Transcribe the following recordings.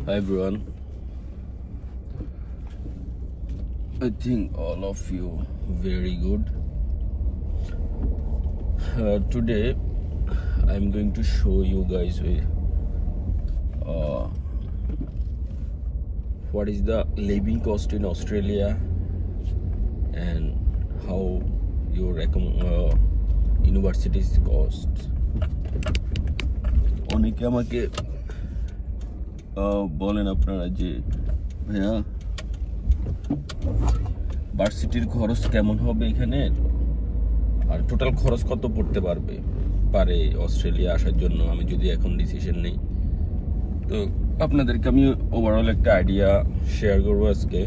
Hi everyone. I think all of you very good. Today I'm going to show you guys what is the living cost in Australia and how your university's costs. অনেকে আমাকে বলেন আপনারা যে ভাইয়া ভার্সিটির খরচ কেমন হবে এখানে আর টোটাল খরচ কত পড়তে পারে অস্ট্রেলিয়া আসার জন্য আমি যদি এখন ডিসিশন নেই। তো আপনাদেরকে আমি ওভারঅল একটা আইডিয়া শেয়ার করব আজকে।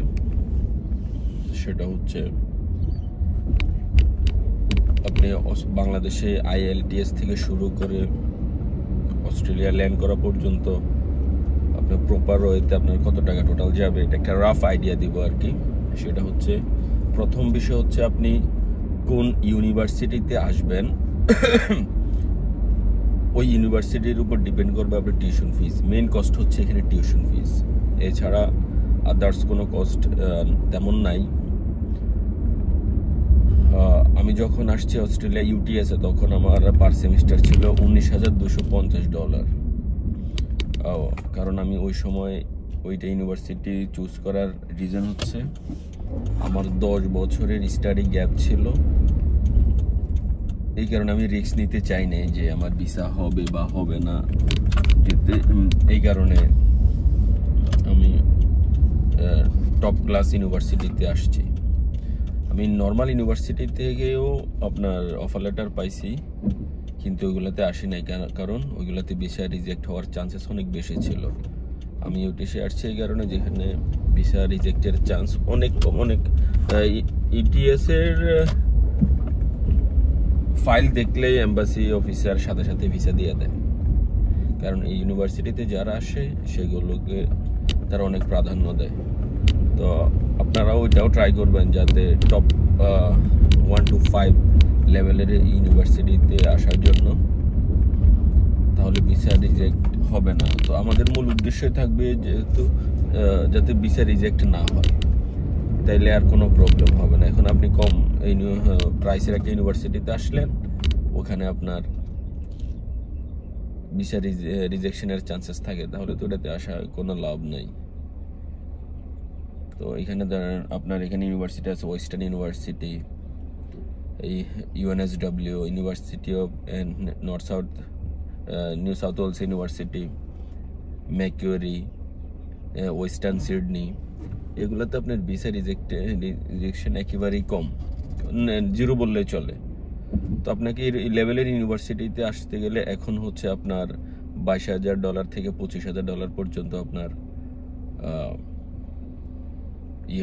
সেটা হচ্ছে আপনি বাংলাদেশে IELTS থেকে শুরু করে অস্ট্রেলিয়া ল্যান্ড করা পর্যন্ত আপনার প্রপার ওয়েতে আপনার কত টাকা টোটাল যাবে এটা একটা রাফ আইডিয়া দিব আর কি। সেটা হচ্ছে প্রথম বিষয় হচ্ছে আপনি কোন ইউনিভার্সিটিতে আসবেন ওই ইউনিভার্সিটির উপর ডিপেন্ড করবে আপনার টিউশন ফিস। মেইন কস্ট হচ্ছে এখানে টিউশন ফিস, এছাড়া আদার্স কোনো কস্ট তেমন নাই। আমি যখন আসছি অস্ট্রেলিয়া UTS-এ তখন আমার পার সেমিস্টার ছিল $19,250। কারণ আমি ওই সময় ওইটা ইউনিভার্সিটি চুজ করার রিজন হচ্ছে আমার 10 বছরের স্টাডি গ্যাপ ছিল। এই কারণে আমি রিস্ক নিতে চাই না যে আমার ভিসা হবে বা হবে না। এই কারণে আমি টপ ক্লাস ইউনিভার্সিটিতে আসছি। আমি নর্মাল ইউনিভার্সিটি থেকেও আপনার অফার লেটার পাইছি, কিন্তু ওইগুলোতে আসি নাই কারণ ওইগুলোতে ভিসা রিজেক্ট হওয়ার চান্সেস অনেক বেশি ছিল। আমি ইউটিএসে আসছি এই কারণে যেখানে ভিসা রিজেক্টের চান্স অনেক কম। ইউটিএসের ফাইল দেখলেই এম্বাসি অফিসার সাথে সাথে ভিসা দিয়ে দেয়, কারণ এই ইউনিভার্সিটিতে যারা আসে সেগুলোকে তারা অনেক প্রাধান্য দেয়। তো আপনারা ওইটাও ট্রাই করবেন যাতে টপ 1 to 5 লেভেলের ইউনিভার্সিটিতে আসার জন্য, তাহলে ভিসা রিজেক্ট হবে না। তো আমাদের মূল উদ্দেশ্যই থাকবে যেহেতু যাতে ভিসা রিজেক্ট না হয়, তাইলে আর কোনো প্রবলেম হবে না। এখন আপনি কম প্রাইসের একটা ইউনিভার্সিটিতে আসলেন, ওখানে আপনার ভিসা রিজেকশনের চান্সেস থাকে, তাহলে তো ওটাতে আসা কোনো লাভ নেই। তো এখানে ধরেন আপনার এখানে ইউনিভার্সিটি আছে ওয়েস্টার্ন ইউনিভার্সিটি, এই UNSW, University of New South Wales University, Macquarie, Western Sydney, এগুলোতে আপনার ভিসা রিজেকশন একেবারেই কম, 0 বললেই চলে। তো আপনাকে এই লেভেলের ইউনিভার্সিটিতে আসতে গেলে এখন হচ্ছে আপনার $22,000 থেকে $25,000 পর্যন্ত আপনার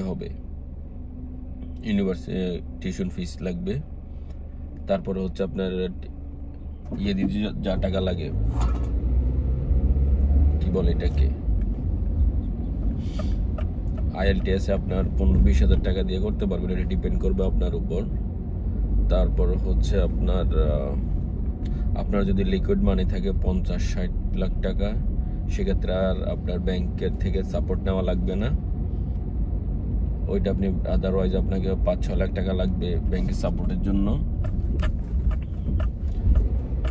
হবে ইউনিভার্সিটি টিউশন ফিস লাগবে। তারপরে হচ্ছে আপনার দিতে যা টাকা লাগে, কি বলে এটাকে, IELTS-এ আপনার 15-20,000 টাকা দিয়ে করতে পারবেন, এটা ডিপেন্ড করবে আপনার উপর। তারপর হচ্ছে আপনার যদি লিকুইড মানি থাকে 50-60 লাখ টাকা, সেক্ষেত্রে আর আপনার ব্যাংকের থেকে সাপোর্ট নেওয়া লাগবে না, ওইটা আপনি আদারওয়াইজ আপনাকে 5-6 লাখ টাকা লাগবে ব্যাংকের সাপোর্টের জন্য।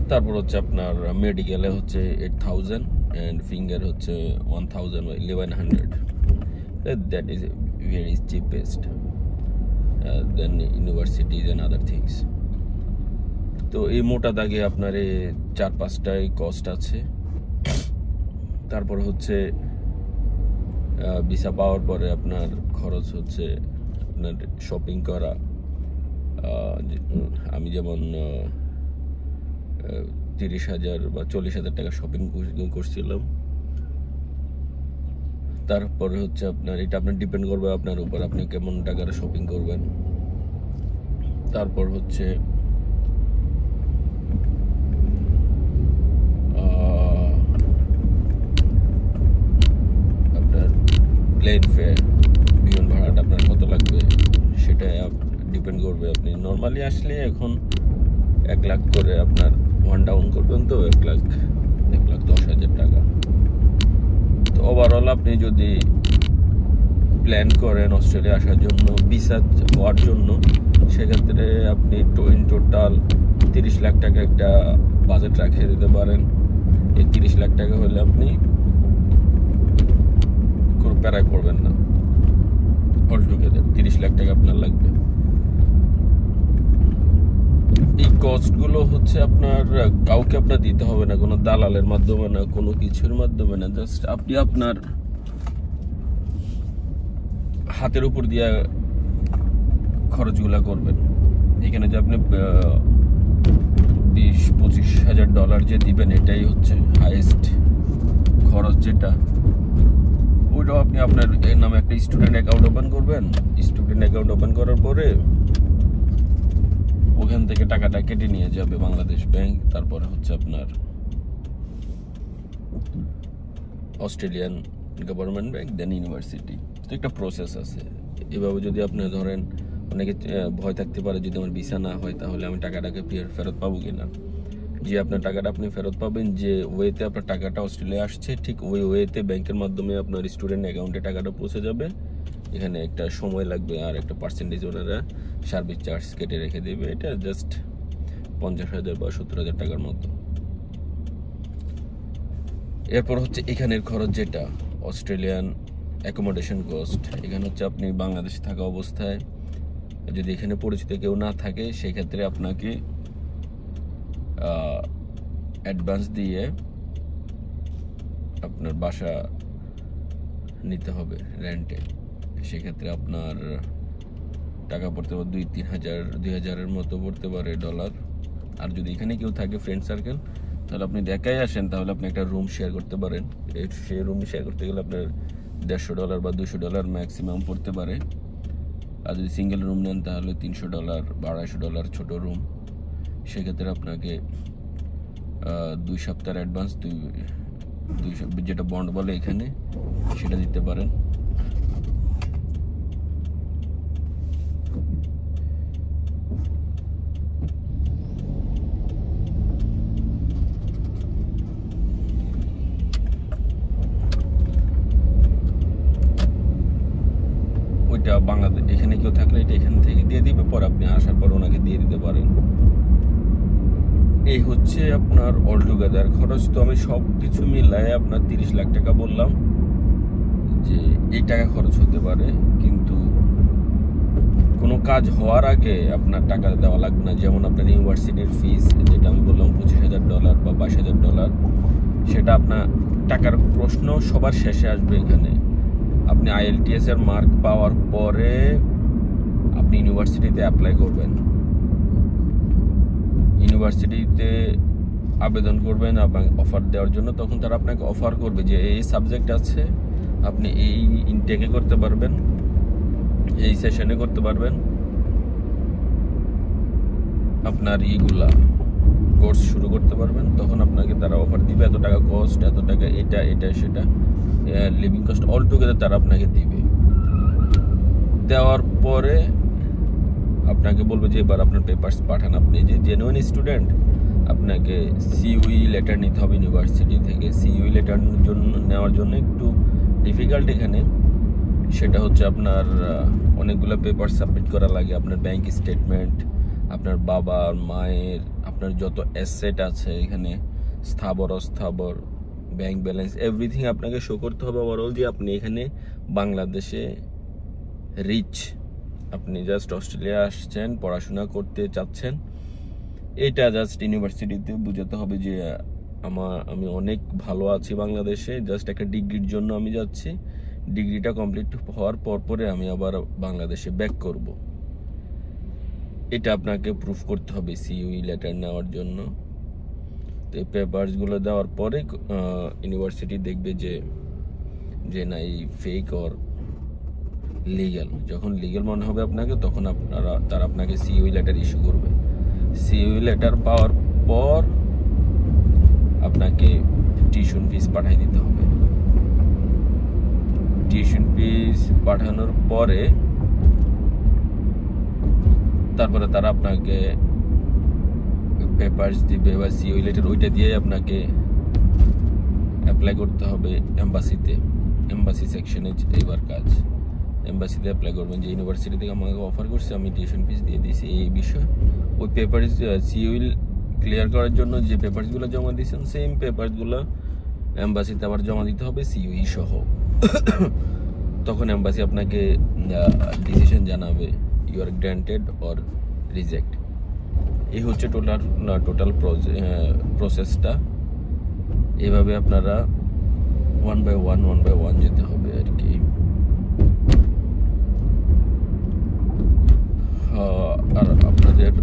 তারপর হচ্ছে আপনার মেডিকেলে হচ্ছে 8,000 অ্যান্ড ফিঙ্গার হচ্ছে 1,100। That is very cheapest than universities and other things. তো এই মোটা দাগে আপনার এই 4-5টাই কস্ট আছে। তারপর হচ্ছে ভিসা পাওয়ার পরে আপনার খরচ হচ্ছে আপনার শপিং করা। আমি যেমন 30,000 বা 40,000 টাকা শপিং করছিলাম। তারপরে হচ্ছে আপনার এটা আপনার ডিপেন্ড করবে আপনার উপর, আপনি কেমন টাকার শপিং করবেন। তারপর হচ্ছে আপনার প্লেন ফেয়ার, বিমান ভাড়াটা আপনার কত লাগবে সেটা ডিপেন্ড করবে। আপনি নর্মালি আসলে এখন 1 লাখ করে আপনার ওয়ান ডাউন করবেন, তো 1,10,000 টাকা। তো ওভারঅল আপনি যদি প্ল্যান করেন অস্ট্রেলিয়া আসার জন্য ভিসা হওয়ার জন্য, সেক্ষেত্রে আপনি ইন টোটাল 30 লাখ টাকা একটা বাজেট রাখিয়ে দিতে পারেন। এই 30 লাখ টাকা হলে আপনি কোনো প্যারায় পড়বেন না। অল টুগেদার 30 লাখ টাকা আপনার লাগবে। এই কস্টগুলো হচ্ছে আপনার কাউকে আপনার দিতে হবে না, কোনো দালালের মাধ্যমে না, কোনো কিছুর মাধ্যমে না। জাস্ট আপনি আপনার হাতের উপর দিয়ে খরচগুলা করবেন। এখানে যে আপনি 20-25 হাজার ডলার যে দিবেন, এটাই হচ্ছে হাইয়েস্ট খরচ যেটা। ওইটাও আপনি আপনার নামে একটা স্টুডেন্ট অ্যাকাউন্ট ওপেন করবেন। স্টুডেন্ট অ্যাকাউন্ট ওপেন করার পরে ওখান থেকে টাকাটা কেটে নিয়ে যাবে বাংলাদেশ ব্যাংক, তারপরে হচ্ছে আপনার অস্ট্রেলিয়ান গভর্নমেন্ট ব্যাংক, দেন ইউনিভার্সিটি। তো একটা প্রসেস আছে। এভাবে যদি আপনি ধরেন, অনেকে ভয় থাকতে পারে যদি আমার ভিসা না হয় তাহলে আমি টাকাটাকে ফেরত পাবো কিনা। যে আপনার টাকাটা আপনি ফেরত পাবেন, যে ওয়েতে আপনার টাকাটা অস্ট্রেলিয়া আসছে ঠিক ওই ওয়েতে ব্যাংকের মাধ্যমে আপনার স্টুডেন্ট অ্যাকাউন্টে টাকাটা পৌঁছে যাবে। এখানে একটা সময় লাগবে আর একটা পার্সেন্টেজ ওনারা সার্ভিস চার্জ কেটে রেখে দেবে। এটা জাস্ট 50,000 বা 70,000 টাকার মতো। এরপর হচ্ছে এখানের খরচ যেটা অস্ট্রেলিয়ান অ্যাকোমোডেশন কস্ট। এখানে হচ্ছে আপনি বাংলাদেশে থাকা অবস্থায় যদি এখানে পরিচিত কেউ না থাকে, সেক্ষেত্রে আপনাকে অ্যাডভান্স দিয়ে আপনার বাসা নিতে হবে রেন্টে। সেক্ষেত্রে আপনার টাকা পড়তে পারে 2,000-3,000 মতো পড়তে পারে ডলার। আর যদি এখানে কেউ থাকে ফ্রেন্ড সার্কেল, তাহলে আপনি একাই আসেন, তাহলে আপনি একটা রুম শেয়ার করতে পারেন। সেই রুম শেয়ার করতে গেলে আপনার $150 বা $200 ম্যাক্সিমাম পড়তে পারে। আর যদি সিঙ্গেল রুম নেন তাহলে $300 বা $250 ছোট রুম। সেক্ষেত্রে আপনাকে 2 সপ্তাহের অ্যাডভান্স যেটা বন্ড বলে এখানে, সেটা দিতে পারেন। ওইটা বাংলাদেশ এখানে কেউ থাকলে এটা এখান থেকে দিয়ে দিবে, পরে আপনি আসার পর ওনাকে দিয়ে দিতে পারেন। এই হচ্ছে আপনার অল টুগেদার খরচ। তো আমি সব কিছু মিলাই আপনার 30 লাখ টাকা বললাম যে এই টাকা খরচ হতে পারে, কিন্তু কোনো কাজ হওয়ার আগে আপনার টাকা দেওয়া লাগবে না। যেমন আপনার ইউনিভার্সিটির ফিস যেটা আমি বললাম $25,000 বা $22,000, সেটা আপনার টাকার প্রশ্ন সবার শেষে আসবে। এখানে আপনি IELTS এর মার্ক পাওয়ার পরে আপনি ইউনিভার্সিটিতে অ্যাপ্লাই করবেন, ইউনিভার্সিটিতে আবেদন করবেন এবং অফার দেওয়ার জন্য। তখন তারা আপনাকে অফার করবে যে এই সাবজেক্ট আছে, আপনি এই ইনটেকে করতে পারবেন, এই সেশনে করতে পারবেন, আপনার এইগুলা কোর্স শুরু করতে পারবেন। তখন আপনাকে তারা অফার দিবে, এত টাকা কস্ট, এত টাকা এটা এটা সেটা, লিভিং কস্ট অল টুগেদার তারা আপনাকে দিবে। দেওয়ার পরে আপনাকে বলবে যে এবার আপনার পেপারস পাঠান। আপনি যে জেনুইন স্টুডেন্ট, আপনাকে CUE লেটার নিতে হবে ইউনিভার্সিটি থেকে। CUE লেটার নেওয়ার জন্য একটু ডিফিকাল্ট এখানে। সেটা হচ্ছে আপনার অনেকগুলো পেপার সাবমিট করা লাগে। আপনার ব্যাংক স্টেটমেন্ট, আপনার বাবার মায়ের, আপনার যত অ্যাসেট আছে এখানে, স্থাবর অস্থাবর, ব্যাংক ব্যালেন্স, এভরিথিং আপনাকে শো করতে হবে ওভারঅল যে আপনি এখানে বাংলাদেশে রিচ, আপনি জাস্ট অস্ট্রেলিয়া আসছেন, পড়াশোনা করতে চাচ্ছেন। এটা জাস্ট ইউনিভার্সিটিতে বুঝাতে হবে যে আমি অনেক ভালো আছি বাংলাদেশে, জাস্ট একটা ডিগ্রির জন্য আমি যাচ্ছি, ডিগ্রিটা কমপ্লিট হওয়ার পরে আমি আবার বাংলাদেশে ব্যাক করব। এটা আপনাকে প্রুফ করতে হবে CUE লেটার নেওয়ার জন্য। তো এই পেপারসগুলো দেওয়ার পরে ইউনিভার্সিটি দেখবে যে না এই ফেক অর লিগ্যাল। যখন লিগ্যাল মনে হবে আপনাকে, তখন তারা আপনাকে CUE লেটার ইস্যু করবে। CUE লেটার পাওয়ার পর আপনাকে টিউশন ফিস পাঠিয়ে দিতে হবে। টিউশন ফিস পাঠানোর পরে তারপরে তারা আপনাকে পেপারস দিবে বা CUE লেটার, ওইটা দিয়ে আপনাকে অ্যাপ্লাই করতে হবে এম্বাসিতে। এমবাসি সেকশনে এবার কাজ, এমবাসিতে অ্যাপ্লাই করবেন। যে ইউনিভার্সিটি থেকে আমাকে অফার করছে, আমি টিউশন ফিস দিয়ে দিয়েছি এই বিষয়। ওই পেপারস সিউইল ক্লিয়ার করার জন্য যে পেপারসগুলো জমা দিয়েছেন, সেম পেপারসগুলো এমবাসিতে আবার জমা দিতে হবে সিইউই সহ। তখন এমবাসি আপনাকে ডিসিশন জানাবে, you are granted or reject. এই হচ্ছে টোটাল প্রসেসটা। এভাবে আপনারা ওয়ান বাই ওয়ান যেতে হবে আর কি। আর আপনাদের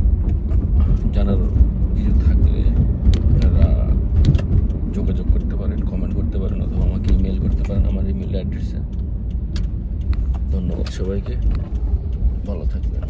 জানার কিছু থাকলে আপনারা যোগাযোগ করতে পারেন, কমেন্ট করতে পারেন, অথবা আমাকে ইমেল করতে পারেন আমার ইমেল অ্যাড্রেসে। ধন্যবাদ সবাইকে, ভালো থাকবেন।